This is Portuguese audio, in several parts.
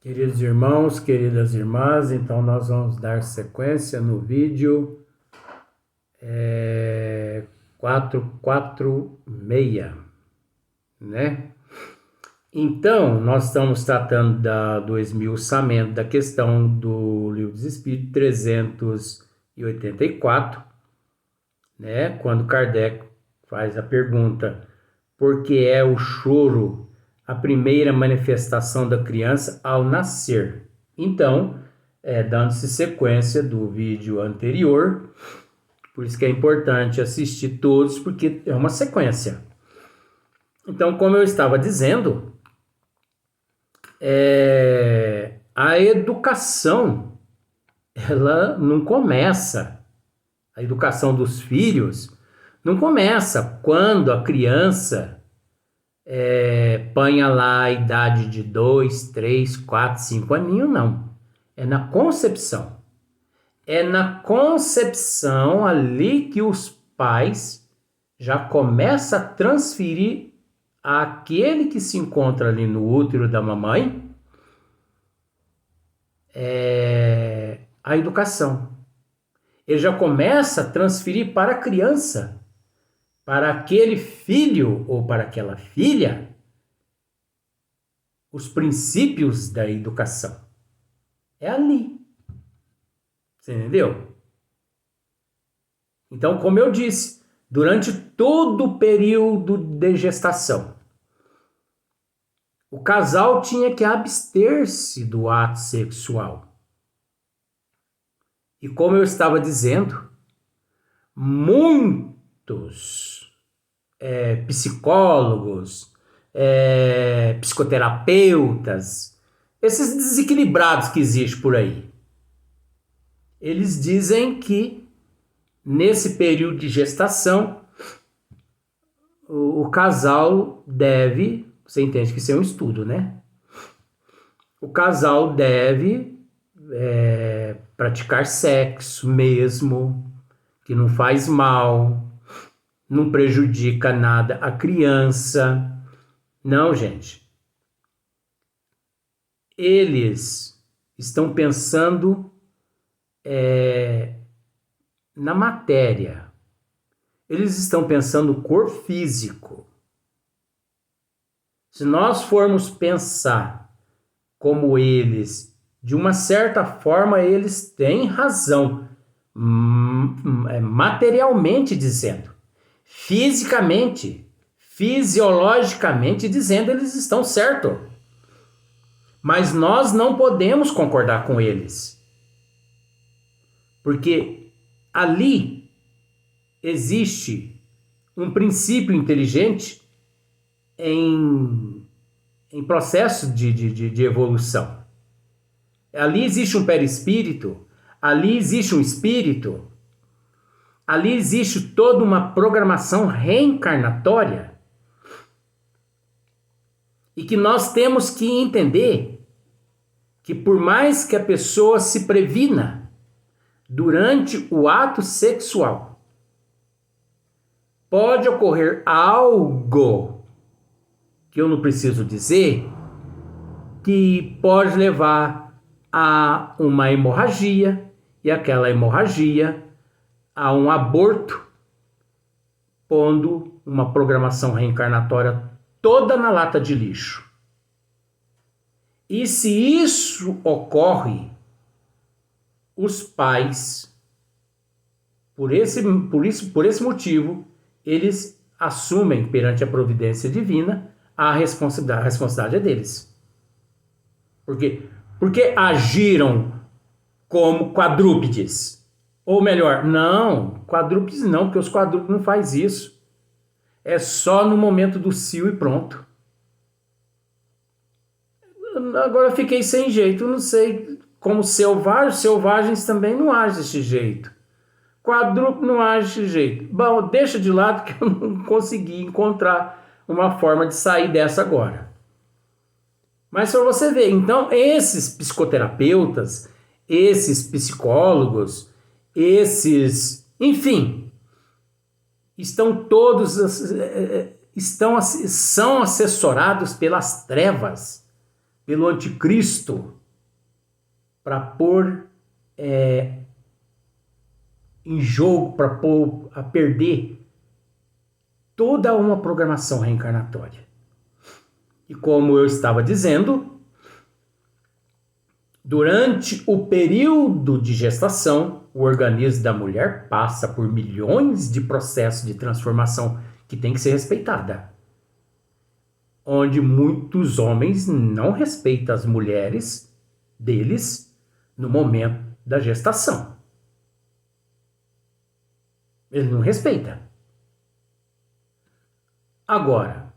Queridos irmãos, queridas irmãs, então nós vamos dar sequência no vídeo 446, né? Então, nós estamos tratando do esmiuçamento da questão do Livro dos Espíritos 384, né? Quando Kardec faz a pergunta: por que é o choro a primeira manifestação da criança ao nascer? Então, dando-se sequência do vídeo anterior, por isso que é importante assistir todos, porque é uma sequência. Então, como eu estava dizendo, a educação, ela não começa, a educação dos filhos não começa quando a criança panha lá a idade de 2, 3, 4, 5 aninhos, não. É na concepção. É na concepção ali que os pais já começam a transferir àquele que se encontra ali no útero da mamãe a educação. Ele já começa a transferir para a criança, para aquele filho ou para aquela filha, os princípios da educação. É ali. Você entendeu? Então, como eu disse, durante todo o período de gestação, o casal tinha que abster-se do ato sexual. E como eu estava dizendo, muitos psicólogos, psicoterapeutas, esses desequilibrados que existem por aí, eles dizem que nesse período de gestação o casal deve, você entende que isso é um estudo, né? O casal deve praticar sexo mesmo, que não faz mal, não prejudica nada a criança. Não, gente. Eles estão pensando na matéria. Eles estão pensando no corpo físico. Se nós formos pensar como eles, de uma certa forma, eles têm razão, materialmente dizendo, fisicamente, fisiologicamente dizendo, eles estão certos. Mas nós não podemos concordar com eles, porque ali existe um princípio inteligente em processo de evolução. Ali existe um perispírito, ali existe um espírito, ali existe toda uma programação reencarnatória e que nós temos que entender que por mais que a pessoa se previna durante o ato sexual, pode ocorrer algo que eu não preciso dizer, que pode levar a uma hemorragia, e aquela hemorragia a um aborto, pondo uma programação reencarnatória toda na lata de lixo. E se isso ocorre, os pais, por esse motivo, eles assumem perante a providência divina a responsabilidade é deles. Porque agiram como quadrúpedes. Ou melhor, não, quadrúpedes não, porque os quadrúpedes não fazem isso. É só no momento do cio e pronto. Agora eu fiquei sem jeito, não sei como selvagens também não agem desse jeito. Quadrúpede não age desse jeito. Bom, deixa de lado que eu não consegui encontrar uma forma de sair dessa agora. Mas para você ver, então esses psicoterapeutas, esses psicólogos, enfim, estão todos, são assessorados pelas trevas, pelo anticristo para pôr em jogo, para pôr a perder toda uma programação reencarnatória. E como eu estava dizendo, durante o período de gestação, o organismo da mulher passa por milhões de processos de transformação que tem que ser respeitada. Onde muitos homens não respeitam as mulheres deles no momento da gestação. Ele não respeita. Agora,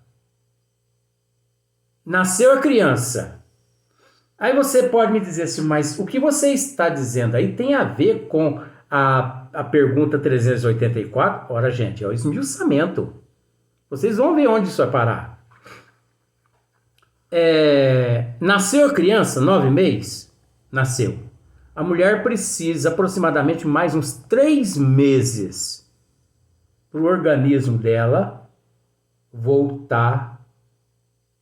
nasceu a criança. Aí você pode me dizer assim, mas o que você está dizendo aí tem a ver com a pergunta 384? Ora, gente, é o esmiuçamento. Vocês vão ver onde isso vai parar. Nasceu a criança, 9 meses? Nasceu. A mulher precisa aproximadamente mais uns 3 meses para o organismo dela voltar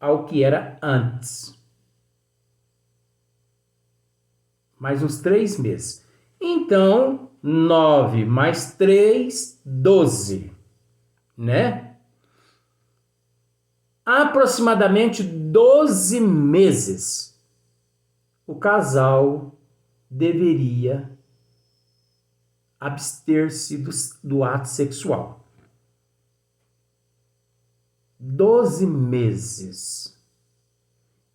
ao que era antes. Mais uns 3 meses. Então, 9 mais 3, 12, né? Aproximadamente 12 meses, o casal deveria abster-se do ato sexual. 12 meses.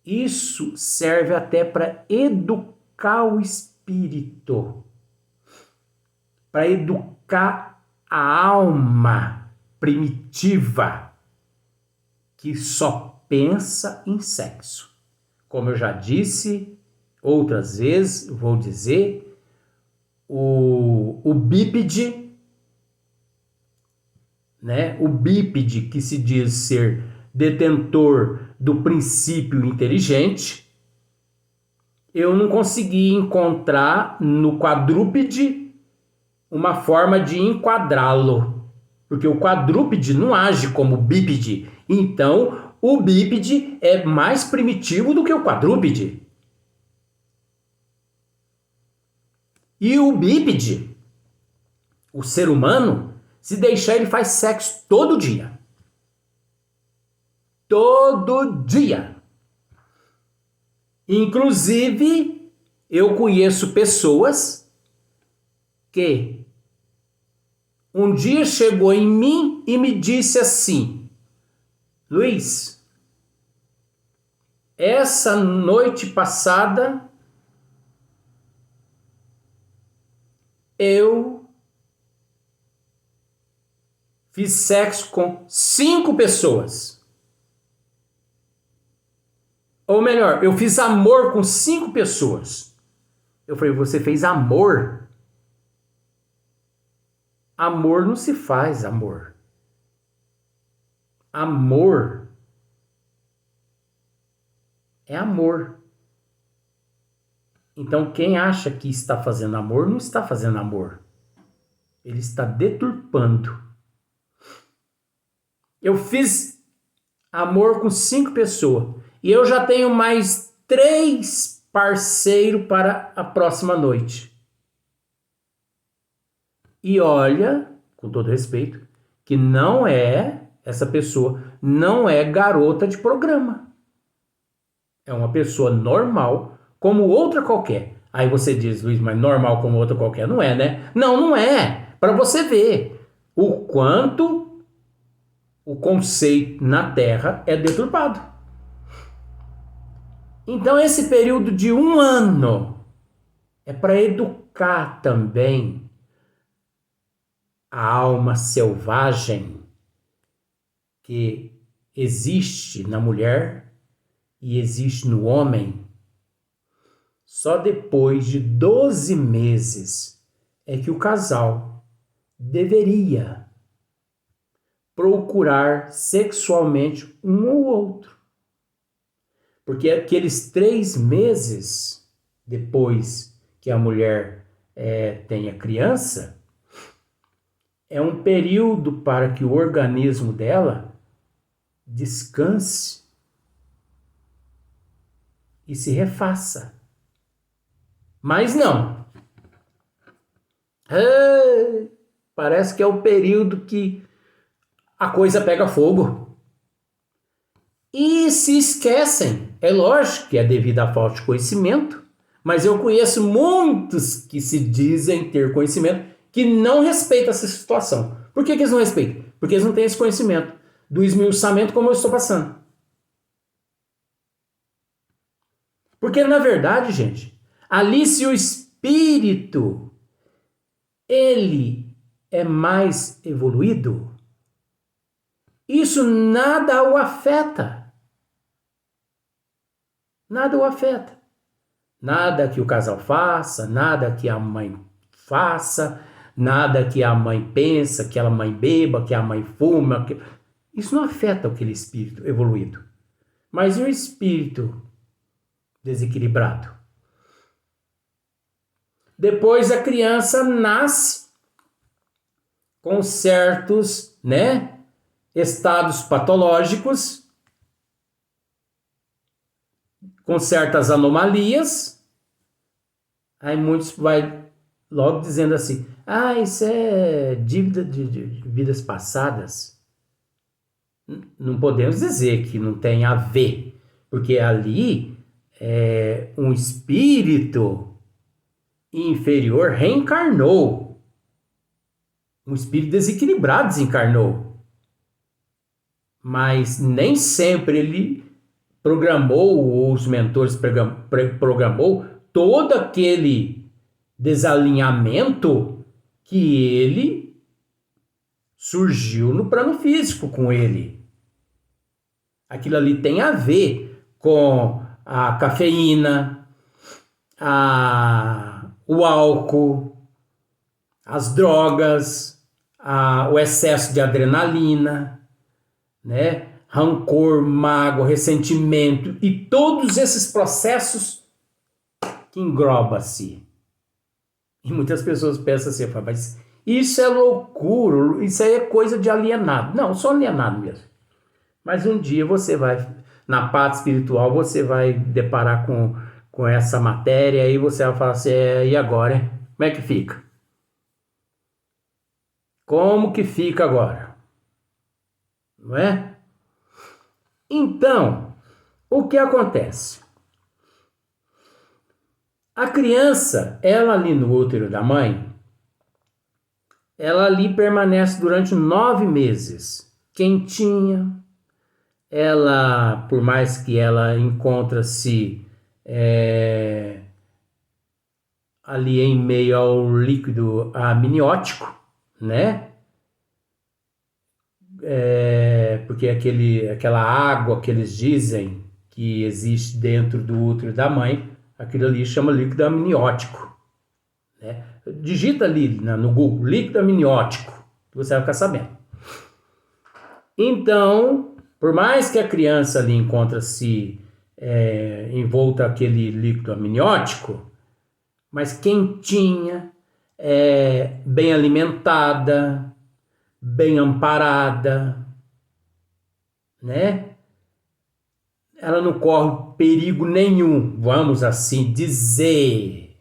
Isso serve até para educar o espírito, para educar a alma primitiva, que só pensa em sexo. Como eu já disse outras vezes, vou dizer, o bípede, né? O bípede que se diz ser detentor do princípio inteligente, eu não consegui encontrar no quadrúpede uma forma de enquadrá-lo. Porque o quadrúpede não age como o bípede. Então, o bípede é mais primitivo do que o quadrúpede. E o bípede, o ser humano, se deixar, ele faz sexo todo dia. Todo dia. Inclusive, eu conheço pessoas que um dia chegou em mim e me disse assim: Luiz, essa noite passada eu fiz sexo com 5 pessoas. Ou melhor, eu fiz amor com 5 pessoas. Eu falei, você fez amor? Amor não se faz amor. Amor é amor. Então quem acha que está fazendo amor, não está fazendo amor. Ele está deturpando. Eu fiz amor com 5 pessoas. E eu já tenho mais 3 parceiros para a próxima noite. E olha, com todo respeito, que não é, essa pessoa não é garota de programa. É uma pessoa normal, como outra qualquer. Aí você diz, Luiz, mas normal como outra qualquer? Não é, né? Não, não é. Para você ver o quanto o conceito na Terra é deturpado. Então esse período de 1 ano é para educar também a alma selvagem que existe na mulher e existe no homem. Só depois de 12 meses é que o casal deveria procurar sexualmente um ou outro. Porque aqueles 3 meses depois que a mulher tem a criança, é um período para que o organismo dela descanse e se refaça. Mas não. Parece que é o período que a coisa pega fogo. E se esquecem. É lógico que é devido à falta de conhecimento, mas eu conheço muitos que se dizem ter conhecimento que não respeitam essa situação. Por que eles não respeitam? Porque eles não têm esse conhecimento do esmiuçamento como eu estou passando. Porque, na verdade, gente, ali se o espírito, ele é mais evoluído, isso nada o afeta. Nada o afeta. Nada que o casal faça, nada que a mãe faça, nada que a mãe pensa, que a mãe beba, que a mãe fuma. Isso não afeta aquele espírito evoluído. Mas e o espírito desequilibrado? Depois a criança nasce com certos, estados patológicos, com certas anomalias. Aí muitos vai logo dizendo assim: isso é dívida de vidas passadas. Não podemos dizer que não tem a ver, porque ali um espírito inferior reencarnou. Um espírito desequilibrado desencarnou. Mas nem sempre ele programou, ou os mentores programou todo aquele desalinhamento que ele surgiu no plano físico com ele. Aquilo ali tem a ver com a cafeína, o álcool, as drogas, o excesso de adrenalina, rancor, mágoa, ressentimento e todos esses processos que engloba-se. E muitas pessoas pensam assim: mas isso é loucura, isso aí é coisa de alienado. Não, só alienado mesmo. Mas um dia você vai, na parte espiritual, você vai deparar com essa matéria e você vai falar assim: e agora, hein? Como é que fica? Como que fica agora? Não é? Então, o que acontece? A criança, ela ali no útero da mãe, ela ali permanece durante 9 meses, quentinha. Ela, por mais que ela encontra-se ali em meio ao líquido amniótico, porque aquela água que eles dizem que existe dentro do útero da mãe, aquilo ali chama líquido amniótico. Digita ali no Google, líquido amniótico, que você vai ficar sabendo. Então, por mais que a criança ali encontra-se envolta aquele líquido amniótico, mas quentinha, bem alimentada, bem amparada, ela não corre perigo nenhum, vamos assim dizer,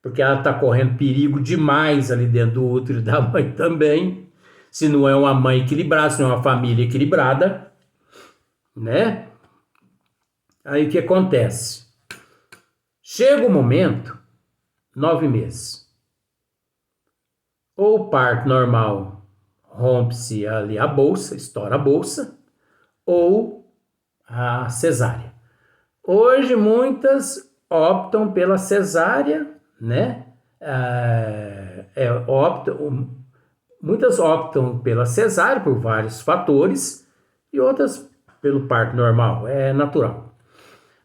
porque ela está correndo perigo demais ali dentro do útero da mãe também, se não é uma mãe equilibrada, se não é uma família equilibrada, Aí o que acontece? Chega o momento, 9 meses, ou parto normal, rompe-se ali a bolsa, estoura a bolsa, ou a cesárea. Hoje muitas optam pela cesárea, muitas optam pela cesárea por vários fatores e outras pelo parto normal, é natural.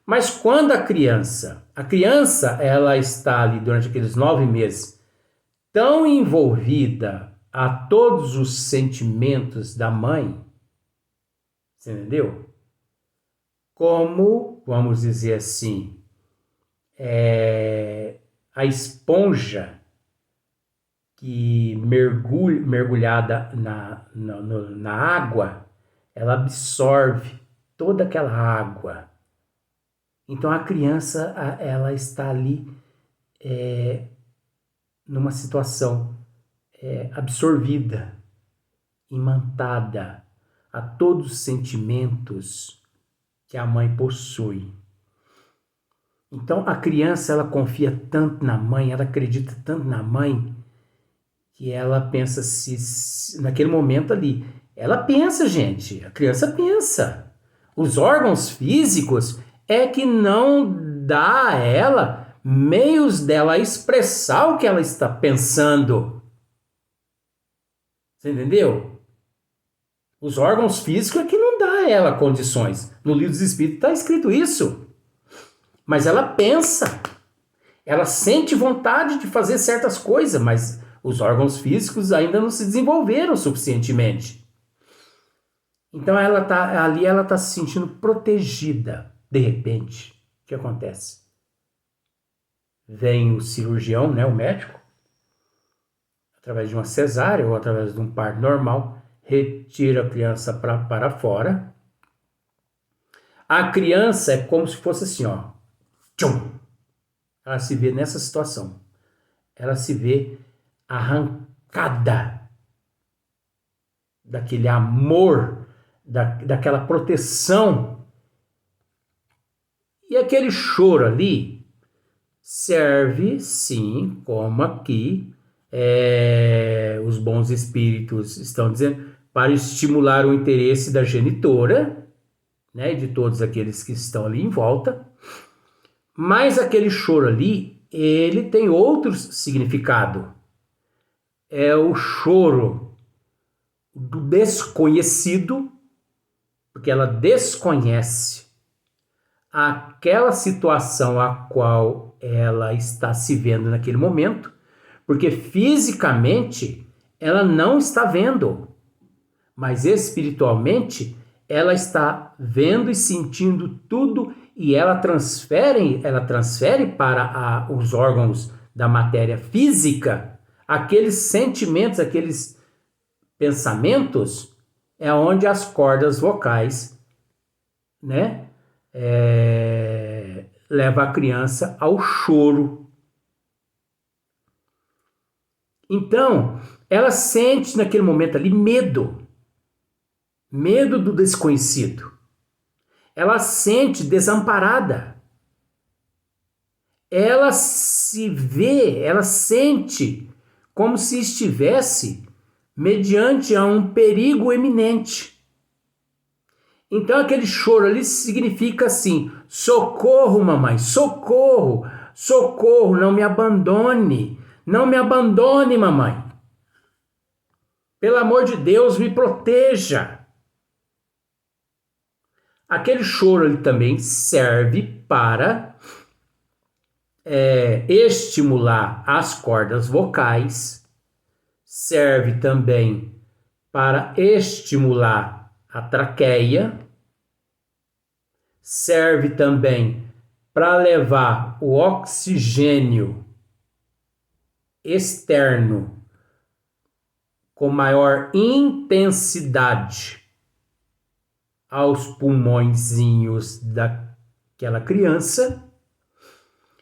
Mas quando a criança ela está ali durante aqueles 9 meses tão envolvida a todos os sentimentos da mãe, você entendeu? Como, vamos dizer assim, a esponja que mergulhada na água, ela absorve toda aquela água Então a criança, ela está ali numa situação absorvida, imantada a todos os sentimentos que a mãe possui. Então a criança, ela confia tanto na mãe, ela acredita tanto na mãe, que ela pensa se naquele momento ali. Ela pensa, gente, a criança pensa. Os órgãos físicos é que não dá a ela meios dela expressar o que ela está pensando. Você entendeu? Os órgãos físicos é que não dá a ela condições. No livro dos Espíritos está escrito isso. Mas ela pensa. Ela sente vontade de fazer certas coisas, mas os órgãos físicos ainda não se desenvolveram suficientemente. Então ela está se sentindo protegida. De repente, o que acontece? Vem o cirurgião, né, o médico, através de uma cesárea ou através de um parto normal, retira a criança para fora. A criança é como se fosse assim, ó. Tchum! Ela se vê nessa situação. Ela se vê arrancada daquele amor, daquela proteção. E aquele choro ali serve, sim, como aqui os bons espíritos estão dizendo, para estimular o interesse da genitora, né, de todos aqueles que estão ali em volta. Mas aquele choro ali, ele tem outro significado. É o choro do desconhecido, porque ela desconhece aquela situação a qual ela está se vendo naquele momento, porque fisicamente ela não está vendo, mas espiritualmente ela está vendo e sentindo tudo, e ela transfere para os órgãos da matéria física aqueles sentimentos, aqueles pensamentos, é onde as cordas vocais, né, leva a criança ao choro. Então, ela sente naquele momento ali medo do desconhecido. Ela sente desamparada. Ela se vê, ela sente como se estivesse mediante a um perigo eminente. Então aquele choro ali significa assim: socorro, mamãe, socorro, socorro, não me abandone, mamãe. Pelo amor de Deus, me proteja. Aquele choro ali também serve para estimular as cordas vocais, serve também para estimular a traqueia, serve também para levar o oxigênio externo com maior intensidade aos pulmõezinhos daquela criança.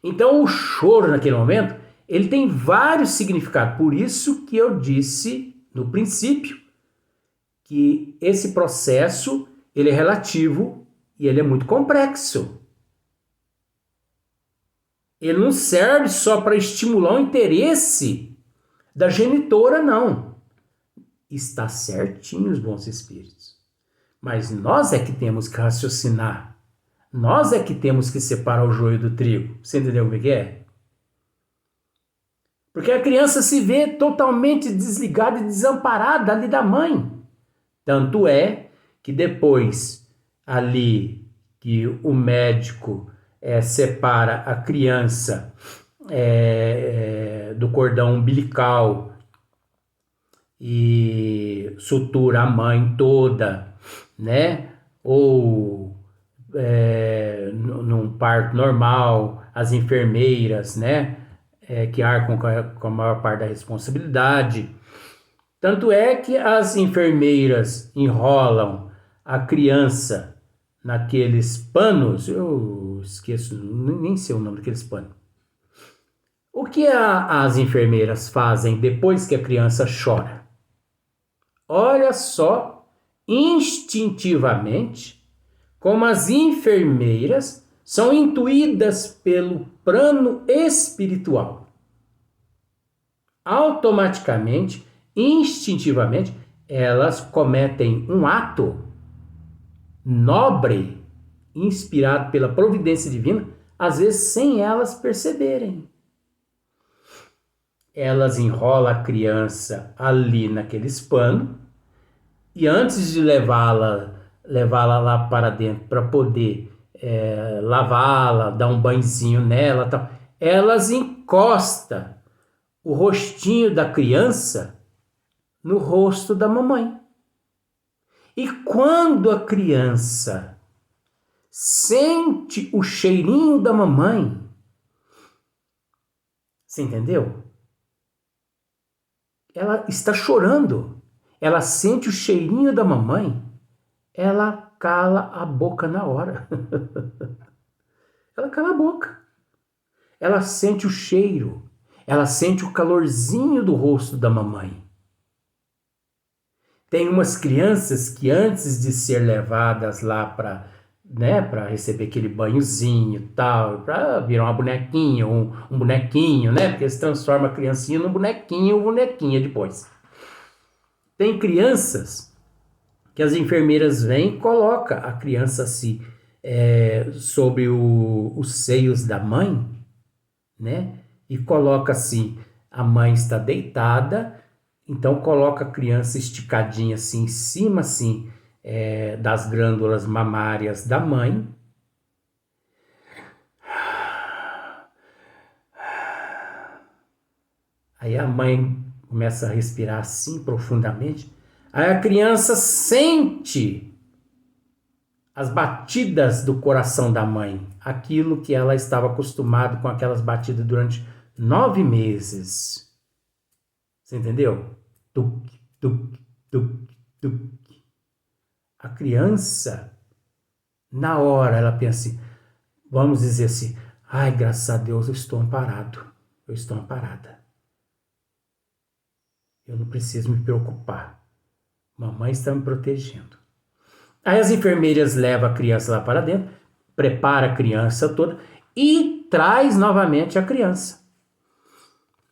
Então o choro naquele momento, ele tem vários significados. Por isso que eu disse no princípio que esse processo, ele é relativo e ele é muito complexo. Ele não serve só para estimular o interesse da genitora, não. Está certinho os bons espíritos. Mas nós é que temos que raciocinar. Nós é que temos que separar o joio do trigo. Você entendeu o que é? Porque a criança se vê totalmente desligada e desamparada ali da mãe. Tanto é que depois ali que o médico separa a criança do cordão umbilical e sutura a mãe toda, né? Ou num parto normal, as enfermeiras, né? Que arcam com a maior parte da responsabilidade. Tanto é que as enfermeiras enrolam a criança naqueles panos, esqueço, nem sei o nome daqueles panos. O que as enfermeiras fazem depois que a criança chora? Olha só, instintivamente, como as enfermeiras são intuídas pelo plano espiritual. Automaticamente, instintivamente, elas cometem um ato nobre, inspirado pela providência divina, às vezes sem elas perceberem. Elas enrolam a criança ali naqueles panos e antes de levá-la lá para dentro para poder lavá-la, dar um banhozinho nela, tal, elas encostam o rostinho da criança no rosto da mamãe. E quando a criança sente o cheirinho da mamãe, você entendeu? Ela está chorando, ela sente o cheirinho da mamãe, ela cala a boca na hora. Ela cala a boca. Ela sente o cheiro, ela sente o calorzinho do rosto da mamãe. Tem umas crianças que antes de ser levadas lá para receber aquele banhozinho e tal, para virar uma bonequinha, um bonequinho, né? Porque eles transformam a criancinha num bonequinho ou bonequinha depois. Tem crianças que as enfermeiras vêm e colocam a criança assim, sobre os seios da mãe, né? E coloca assim, a mãe está deitada, então coloca a criança esticadinha assim, em cima assim, das glândulas mamárias da mãe. Aí a mãe começa a respirar assim profundamente. Aí a criança sente as batidas do coração da mãe, aquilo que ela estava acostumada com aquelas batidas durante 9 meses. Você entendeu? Tuc, tuc, tuc, tuc. A criança, na hora, ela pensa assim, vamos dizer assim, ai, graças a Deus eu estou amparado, eu estou amparada. Eu não preciso me preocupar. Mamãe está me protegendo. Aí as enfermeiras levam a criança lá para dentro, prepara a criança toda e traz novamente a criança.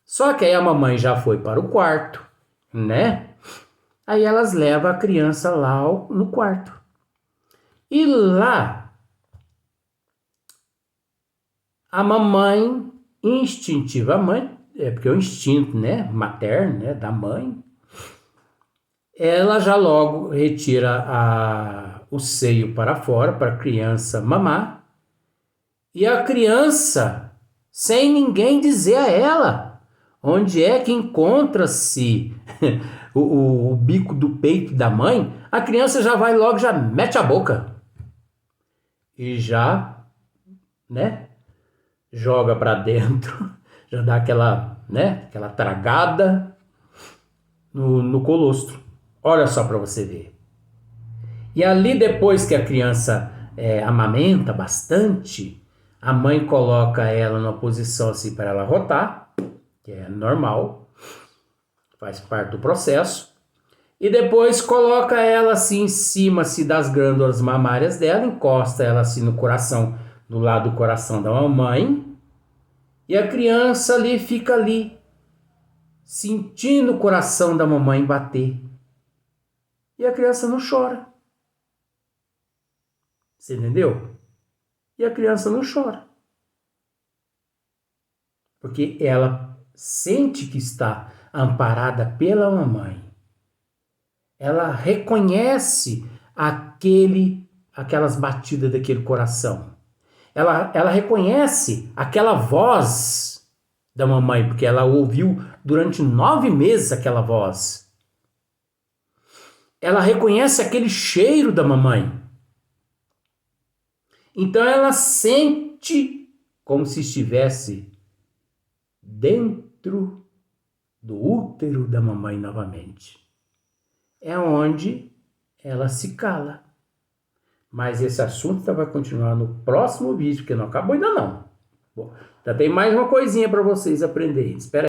Só que aí a mamãe já foi para o quarto, né? Aí elas levam a criança lá no quarto. E lá, a mamãe, instintivamente, porque é o instinto, né, materno, né, da mãe, ela já logo retira o seio para fora para a criança mamar. E a criança, sem ninguém dizer a ela onde é que encontra-se o bico do peito da mãe, a criança já vai logo, já mete a boca. E já, né, joga para dentro, já dá aquela tragada no colostro. Olha só para você ver. E ali depois que a criança amamenta bastante, a mãe coloca ela numa posição assim para ela rotar, que é normal, faz parte do processo. E depois coloca ela assim em cima assim, das glândulas mamárias dela, encosta ela assim no coração, do lado do coração da mamãe. E a criança ali fica ali, sentindo o coração da mamãe bater. E a criança não chora. Você entendeu? E a criança não chora. Porque ela sente que está amparada pela mamãe. Ela reconhece aquelas batidas daquele coração. Ela reconhece aquela voz da mamãe, porque ela ouviu durante 9 meses aquela voz. Ela reconhece aquele cheiro da mamãe. Então ela sente como se estivesse dentro do útero da mamãe novamente. É onde ela se cala. Mas esse assunto vai continuar no próximo vídeo, porque não acabou ainda não. Bom, já tem mais uma coisinha para vocês aprenderem. Espera